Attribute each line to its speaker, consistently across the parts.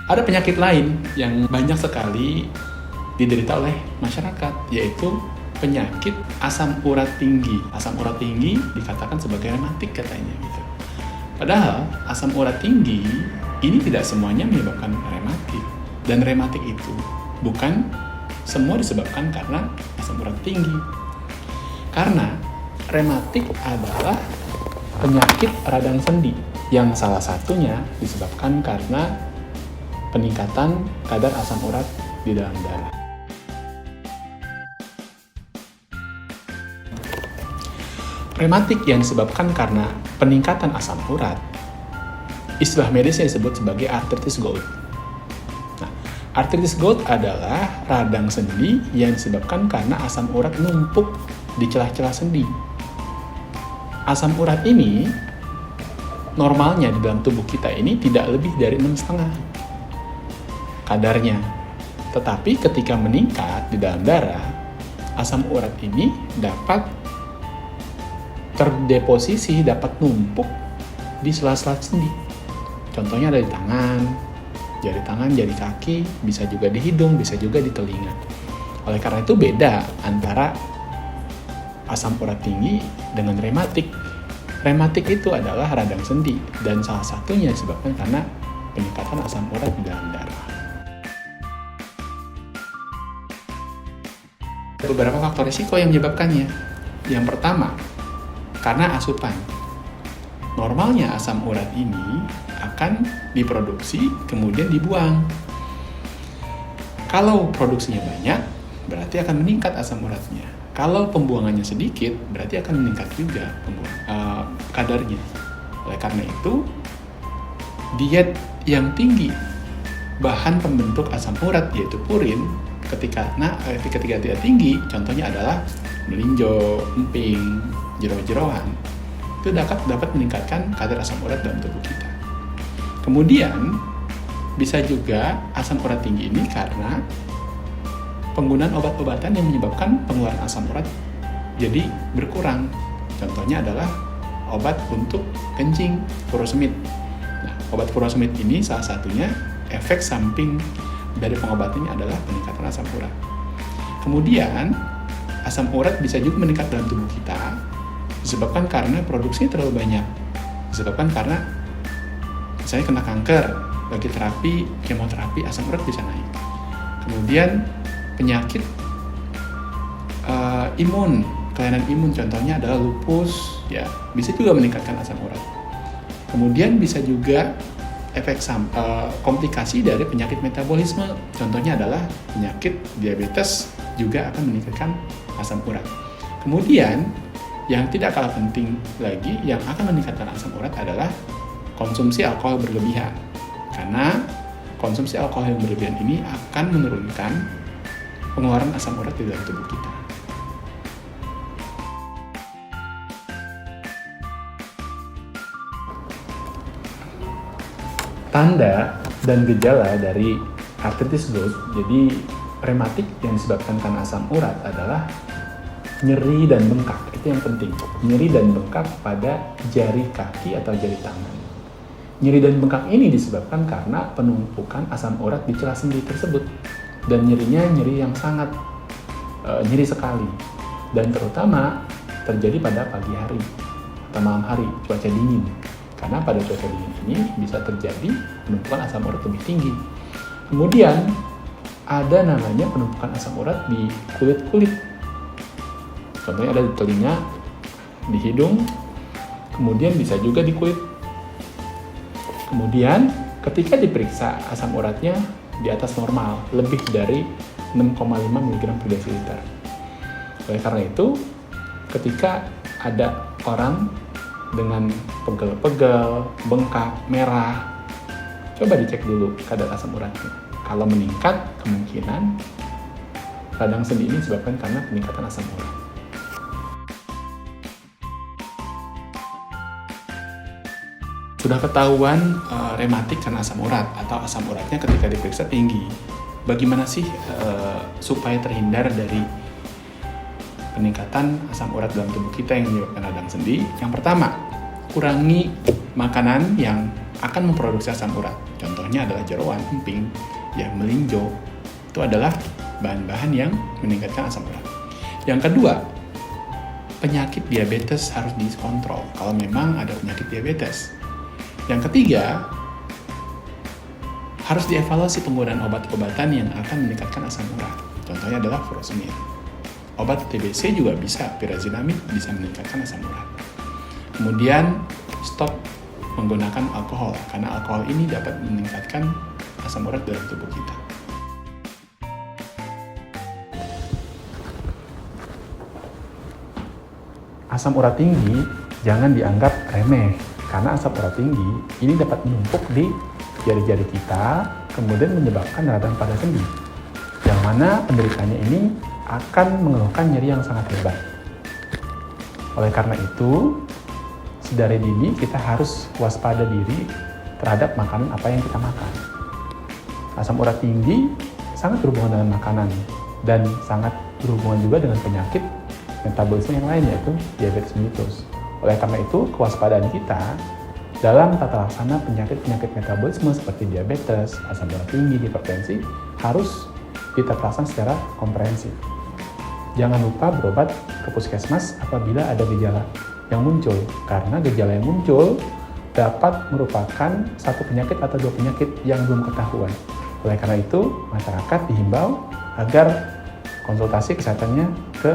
Speaker 1: Ada penyakit lain yang banyak sekali diderita oleh masyarakat, yaitu penyakit asam urat tinggi. Asam urat tinggi dikatakan sebagai rematik katanya gitu. Padahal asam urat tinggi ini tidak semuanya menyebabkan rematik. Dan rematik itu bukan semua disebabkan karena asam urat tinggi. Karena rematik adalah penyakit radang sendi yang salah satunya disebabkan karena peningkatan kadar asam urat di dalam darah. Rematik yang disebabkan karena peningkatan asam urat, istilah medisnya disebut sebagai arthritis gout. Nah, arthritis gout adalah radang sendi yang disebabkan karena asam urat numpuk di celah-celah sendi. Asam urat ini normalnya di dalam tubuh kita ini tidak lebih dari 6,5 kadarnya. Tetapi ketika meningkat di dalam darah, asam urat ini dapat terdeposisi, dapat numpuk di sela-sela sendi. Contohnya ada di tangan, jari kaki, bisa juga di hidung, bisa juga di telinga. Oleh karena itu beda antara asam urat tinggi dengan rematik. Rematik itu adalah radang sendi dan salah satunya disebabkan karena peningkatan asam urat di dalam darah. Ada beberapa faktor risiko yang menyebabkannya. Yang pertama, karena asupan. Normalnya asam urat ini akan diproduksi kemudian dibuang. Kalau produksinya banyak, berarti akan meningkat asam uratnya. Kalau pembuangannya sedikit, berarti akan meningkat juga kadarnya. Oleh karena itu, diet yang tinggi bahan pembentuk asam urat yaitu purin ketika tidak tinggi, contohnya adalah melinjo, emping, jero-jeroan, itu dapat meningkatkan kadar asam urat dalam tubuh kita. Kemudian bisa juga asam urat tinggi ini karena penggunaan obat-obatan yang menyebabkan pengeluaran asam urat jadi berkurang. Contohnya adalah obat untuk kencing, furosemid. Nah, obat furosemid ini salah satunya efek samping dari pengobatannya adalah peningkatan asam urat. Kemudian asam urat bisa juga meningkat dalam tubuh kita disebabkan karena produksinya terlalu banyak. Disebabkan karena misalnya kena kanker, bagi terapi, kemoterapi, asam urat bisa naik. Kemudian penyakit imun, kelainan imun, contohnya adalah lupus, ya bisa juga meningkatkan asam urat. Kemudian bisa juga efek komplikasi dari penyakit metabolisme, contohnya adalah penyakit diabetes juga akan meningkatkan asam urat. Kemudian yang tidak kalah penting lagi yang akan meningkatkan asam urat adalah konsumsi alkohol berlebihan, karena konsumsi alkohol yang berlebihan ini akan menurunkan pengeluaran asam urat di dalam tubuh kita. Tanda dan gejala dari arthritis gout, jadi rematik yang disebabkan karena asam urat adalah nyeri dan bengkak. Itu yang penting, nyeri dan bengkak pada jari kaki atau jari tangan. Nyeri dan bengkak ini disebabkan karena penumpukan asam urat di celah sendi tersebut, dan nyerinya nyeri yang sangat nyeri sekali, dan terutama terjadi pada pagi hari atau malam hari, cuaca dingin. Karena pada cuaca dingin ini bisa terjadi penumpukan asam urat lebih tinggi. Kemudian ada namanya penumpukan asam urat di kulit-kulit. Contohnya ada di telinga, di hidung, kemudian bisa juga di kulit. Kemudian ketika diperiksa asam uratnya di atas normal, lebih dari 6,5 mg per desiliter. Oleh karena itu, ketika ada orang dengan pegel-pegel, bengkak, merah, coba dicek dulu kadar asam uratnya. Kalau meningkat, kemungkinan radang sendi ini disebabkan karena peningkatan asam urat. Sudah ketahuan rematik karena asam urat atau asam uratnya ketika diperiksa tinggi. Bagaimana sih supaya terhindar dari peningkatan asam urat dalam tubuh kita yang menyebabkan radang sendi? Yang pertama, kurangi makanan yang akan memproduksi asam urat. Contohnya adalah jeroan, emping, ya melinjo. Itu adalah bahan-bahan yang meningkatkan asam urat. Yang kedua, penyakit diabetes harus dikontrol kalau memang ada penyakit diabetes. Yang ketiga, harus dievaluasi penggunaan obat-obatan yang akan meningkatkan asam urat. Contohnya adalah furosemid. Obat TBC juga bisa, pyrazinamide bisa meningkatkan asam urat. Kemudian stop menggunakan alkohol, karena alkohol ini dapat meningkatkan asam urat dalam tubuh kita. Asam urat tinggi jangan dianggap remeh, karena asam urat tinggi ini dapat menumpuk di jari-jari kita, kemudian menyebabkan radang pada sendi, yang mana penderitanya ini akan mengeluhkan nyeri yang sangat hebat. Oleh karena itu, sedari dini kita harus waspada diri terhadap makanan apa yang kita makan. Asam urat tinggi sangat berhubungan dengan makanan dan sangat berhubungan juga dengan penyakit metabolisme yang lain, yaitu diabetes mellitus. Oleh karena itu, kewaspadaan kita dalam tata laksana penyakit-penyakit metabolisme seperti diabetes, asam urat tinggi, hipertensi harus ditata laksana secara komprehensif. Jangan lupa berobat ke puskesmas apabila ada gejala yang muncul, karena gejala yang muncul dapat merupakan satu penyakit atau dua penyakit yang belum ketahuan. Oleh karena itu, masyarakat dihimbau agar konsultasi kesehatannya ke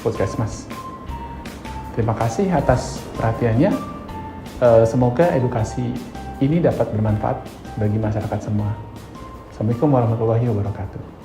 Speaker 1: puskesmas. Terima kasih atas perhatiannya. Semoga edukasi ini dapat bermanfaat bagi masyarakat semua. Assalamualaikum warahmatullahi wabarakatuh.